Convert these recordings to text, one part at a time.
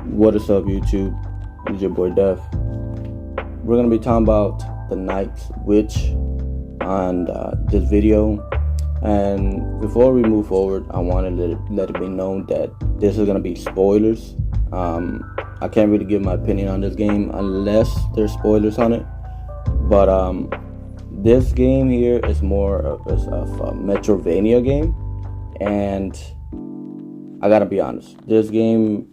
What is up, YouTube? It's your boy Def. We're gonna be talking about the Night Witch on this video. And before we move forward, I want to let it be known that this is gonna be spoilers. I can't really give my opinion on this game unless there's spoilers on it. But this game here is more of a Metrovania game, and I gotta be honest. This game,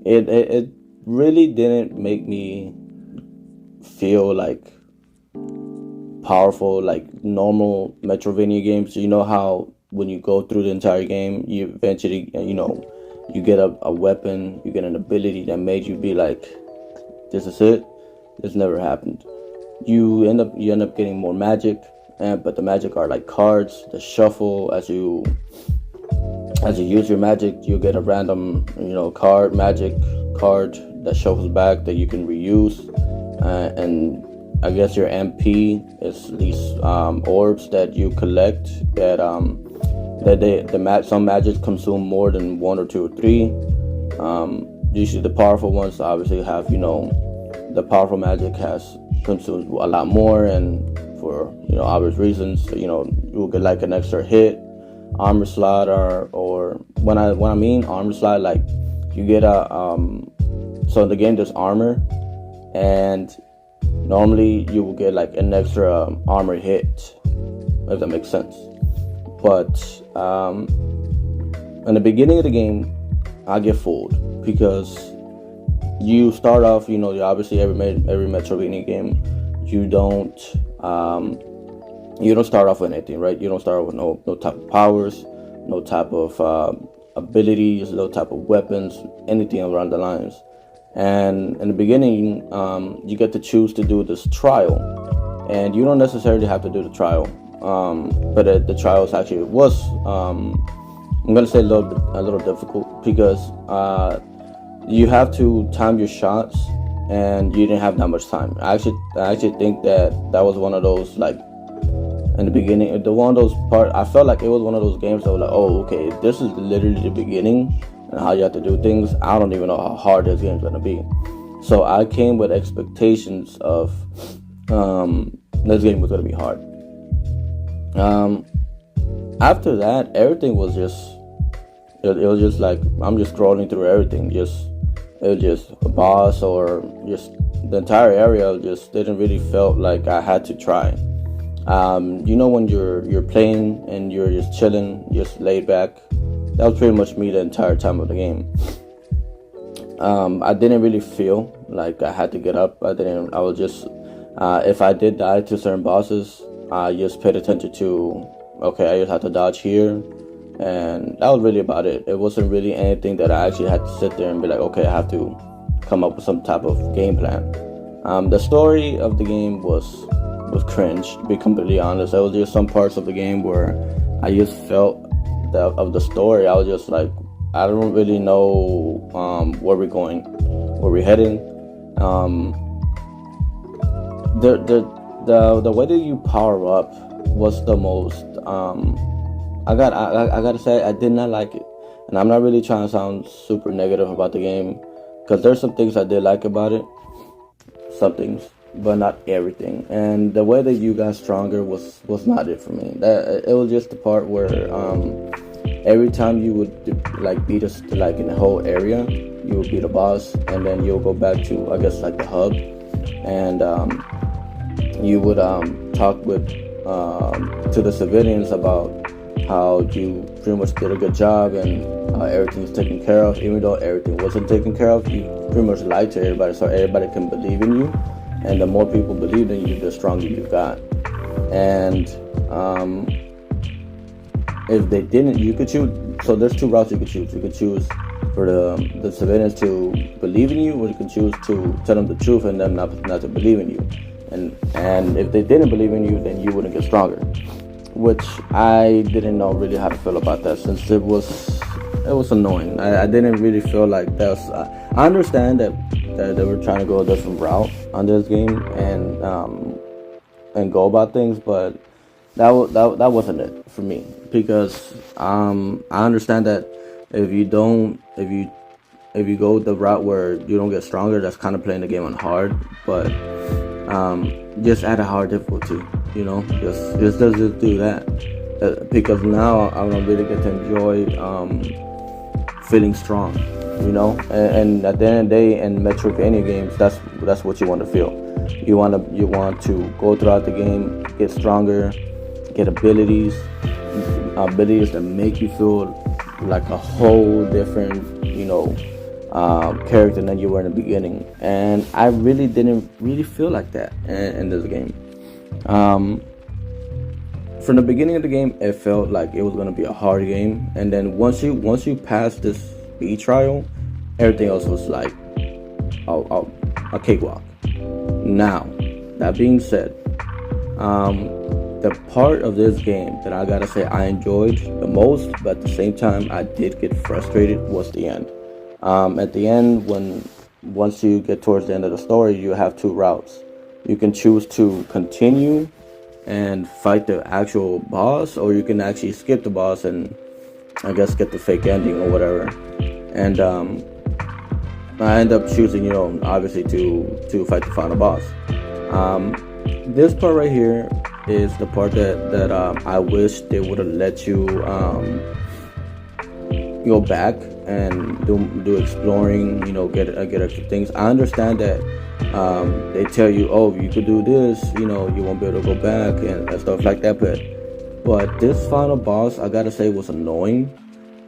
it really didn't make me feel like powerful like normal Metrovania games. You know how when you go through the entire game, you eventually, you get a weapon, you get an ability that made you be like, this is it. This never happened. You end up getting more magic, but the magic are like cards that shuffle as you use your magic. You get a random magic card that shuffles back that you can reuse, and I guess your MP is these orbs that you collect that some magic consume more than one or two or three. Usually the powerful ones obviously have, the powerful magic consumes a lot more, and for obvious reasons, you'll get like an extra hit, armor slot, or when I mean armor slot, like you get so in the game there's armor, and normally you will get like an extra armor hit, if that makes sense. But in the beginning of the game, I get fooled because you start off, obviously every Metrovania game, you don't start off with anything, right? You don't start off with no type of powers, no type of abilities, no type of weapons, anything around the lines. And in the beginning, you get to choose to do this trial, and you don't necessarily have to do the trial, but the trials actually was, I'm gonna say a little difficult because you have to time your shots, and you didn't have that much time. I actually think that was one of those, like, in the beginning, I felt like it was one of those games that was like, oh, okay, this is literally the beginning and how you have to do things. I don't even know how hard this game's gonna be. So I came with expectations of this game was gonna be hard. After that, everything was it was just like I'm just scrolling through everything. It was just a boss, or just the entire area just didn't really felt like I had to try. When you're playing and you're just chilling, just laid back. That was pretty much me the entire time of the game. I didn't really feel like I had to get up. I was just, if I did die to certain bosses, I just paid attention to, okay, I just have to dodge here. And that was really about it. It wasn't really anything that I actually had to sit there and be like, okay, I have to come up with some type of game plan. The story of the game was cringe, to be completely honest. There was just some parts of the game where I just felt of the story, I was just like, I don't really know where we're going, where we're heading. The way that you power up was the most. I gotta say, I did not like it, and I'm not really trying to sound super negative about the game, because there's some things I did like about it, some things, but not everything. And the way that you got stronger was not it for me. It was just the part where every time you would like beat us like in the whole area, you would beat a boss, and then you'll go back to, I guess, like the hub, and you would talk with to the civilians about how you pretty much did a good job and everything's taken care of. Even though everything wasn't taken care of, you pretty much lied to everybody so everybody can believe in you. And the more people believe in you, the stronger you got. And if they didn't, you could choose. So there's two routes you could choose. You could choose for the civilians to believe in you, or you can choose to tell them the truth and them not to believe in you. And if they didn't believe in you, then you wouldn't get stronger. Which I didn't know really how to feel about that, since it was annoying. I didn't really feel like that was. I understand that they were trying to go a different route on this game and go about things, but that wasn't it for me, because I understand that If you don't, if you go the route where you don't get stronger, that's kind of playing the game on hard. But just add a hard difficulty, just do that, because now I don't really get to enjoy feeling strong, and at the end of the day, in Metroidvania games, that's what you want to feel. You want to go throughout the game, get stronger, get abilities that make you feel like a whole different, character than you were in the beginning. And I really didn't really feel like that in this game. From the beginning of the game, it felt like it was gonna be a hard game, and then once you pass this speed trial, everything else was like a cakewalk. Now, that being said, the part of this game that I gotta say I enjoyed the most, but at the same time I did get frustrated, was the end. At the end, once you get towards the end of the story, you have two routes. You can choose to continue and fight the actual boss, or you can actually skip the boss and I guess get the fake ending or whatever. And I end up choosing, obviously to fight the final boss. This part right here is the part that I wish they would have let you go back and do exploring, get extra things. I understand that they tell you, oh, you could do this, you won't be able to go back and stuff like that. But this final boss, I gotta say, was annoying.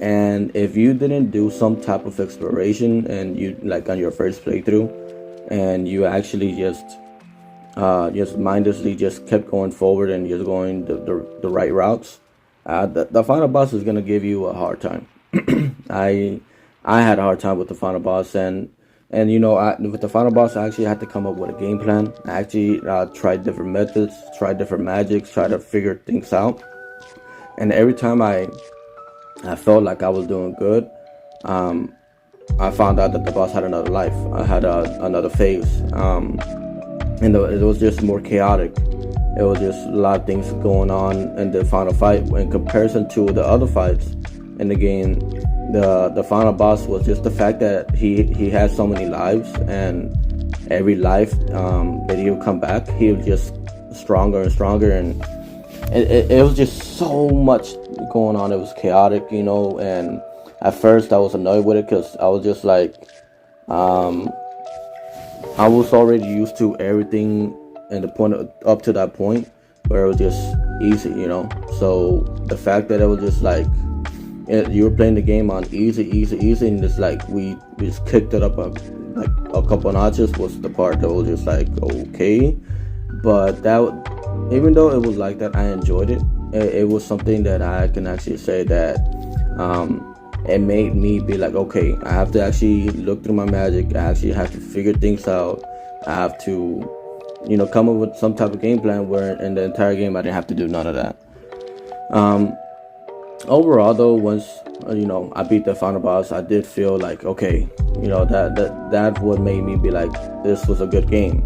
And if you didn't do some type of exploration, and you, like, on your first playthrough, and you actually just mindlessly just kept going forward and just going the right routes, the final boss is gonna give you a hard time. I had a hard time with the final boss, and with the final boss, I actually had to come up with a game plan. I actually tried different methods, tried different magics, tried to figure things out. And every time I felt like I was doing good, I found out that the boss had another life. I had another phase, and it was just more chaotic. It was just a lot of things going on in the final fight in comparison to the other fights in the game. The final boss was just the fact that he had so many lives, and every life that he would come back, he was just stronger and stronger, and it was just so much going on. It was chaotic, and at first I was annoyed with it because I was just like, I was already used to everything and the point up to that point where it was just easy, so the fact that it was just like, you were playing the game on easy, and it's like we just kicked it up like a couple notches, was the part that was just like, okay. But that, even though it was like that, I enjoyed it. It was something that I can actually say that it made me be like, okay, I have to actually look through my magic. I actually have to figure things out. I have to, come up with some type of game plan where in the entire game I didn't have to do none of that. Overall, though, once I beat the final boss, I did feel like, okay, that what made me be like, this was a good game.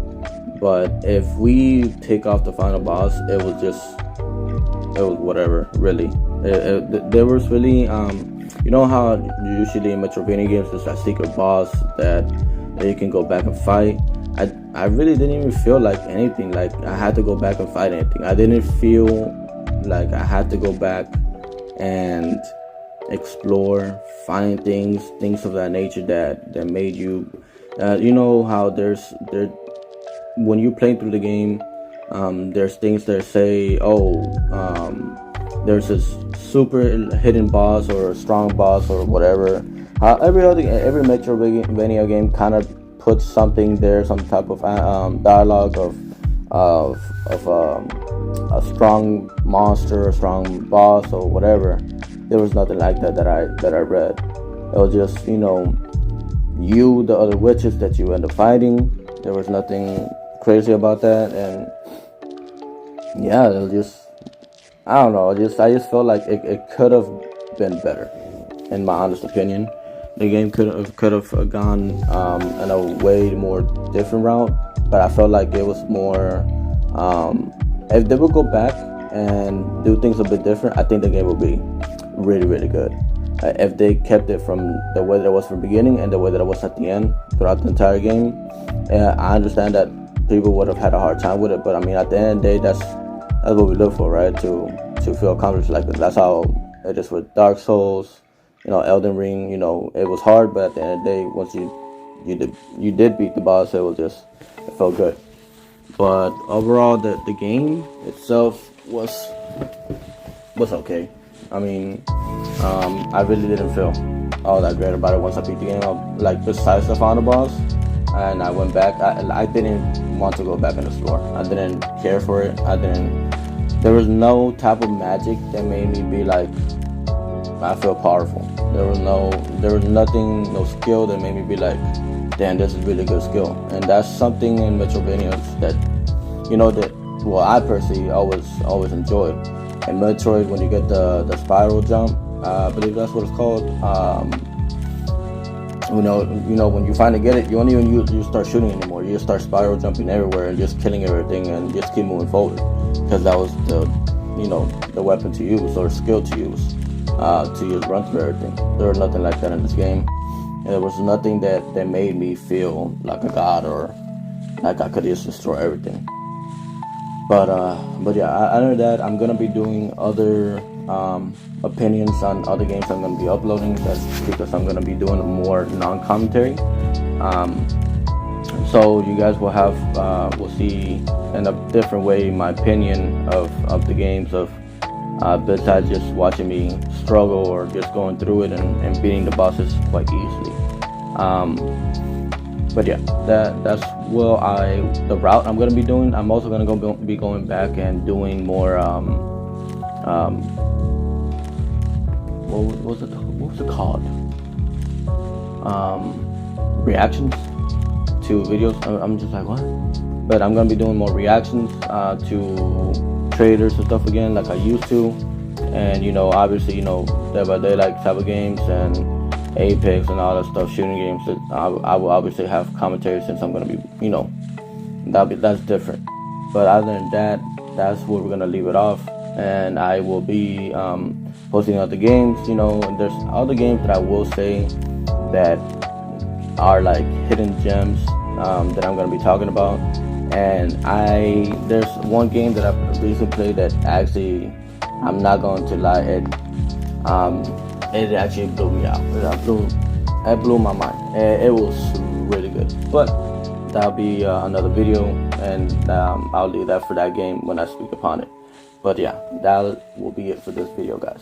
But if we take off the final boss, it was whatever, really. There was really, how usually in Metroidvania games there's that secret boss that you can go back and fight. I really didn't even feel like anything, like I had to go back and fight anything. I didn't feel like I had to go back and explore, find things of that nature that made you, how when you're playing through the game, there's things that say, there's this super hidden boss or a strong boss or whatever. Every Metroidvania game kind of puts something there, some type of dialogue of a strong monster, a strong boss, or whatever. There was nothing like that I read. It was just, the other witches that you end up fighting. There was nothing crazy about that, and yeah, it was just, I don't know. I just felt like it could have been better, in my honest opinion. The game could have gone in a way more different route, but I felt like it was more. If they would go back and do things a bit different, I think the game would be really, really good. if they kept it from the way that it was from the beginning and the way that it was at the end throughout the entire game. I understand that people would have had a hard time with it, but I mean, at the end of the day, that's what we look for, right? To feel accomplished like this. That's how it is with Dark Souls, Elden Ring. It was hard, but at the end of the day, once you did beat the boss, it felt good. But overall, the game itself was okay. I mean, I really didn't feel all that great about it once I beat the game. Like, besides the final boss, and I went back, I didn't want to go back in the store. I didn't care for it. There was no type of magic that made me be like, I feel powerful. There was nothing, no skill that made me be like, damn, this is really good skill. And that's something in Metroidvanias that I personally always enjoyed. In Metroid, when you get the spiral jump, I believe that's what it's called. When you finally get it, you don't even you start shooting anymore. You just start spiral jumping everywhere and just killing everything and just keep moving forward, because that was the weapon to use or skill to use run through everything. There was nothing like that in this game. And there was nothing that made me feel like a god or like I could just destroy everything. But yeah, other than that, I'm gonna be doing other opinions on other games I'm gonna be uploading. That's because I'm gonna be doing more non-commentary. So you guys will see in a different way my opinion of the games, besides just watching me struggle or just going through it and beating the bosses quite easily. But yeah, that's the route I'm gonna be doing. I'm also gonna be going back and doing more what was it called? Reactions to videos. I'm just like, what? But I'm gonna be doing more reactions to trailers and stuff again, like I used to. And obviously, Dead by Daylight type of games and Apex and all that stuff, shooting games. I will obviously have commentary, since I'm gonna be that's different. But other than that, that's where we're gonna leave it off. And I will be posting other games. And there's other games that I will say that are like hidden gems that I'm gonna be talking about. And there's one game that I've recently played that actually, I'm not going to lie, it actually blew me out. It blew my mind. It was really good. But that'll be another video, and I'll leave that for that game when I speak upon it. But yeah, that will be it for this video, guys.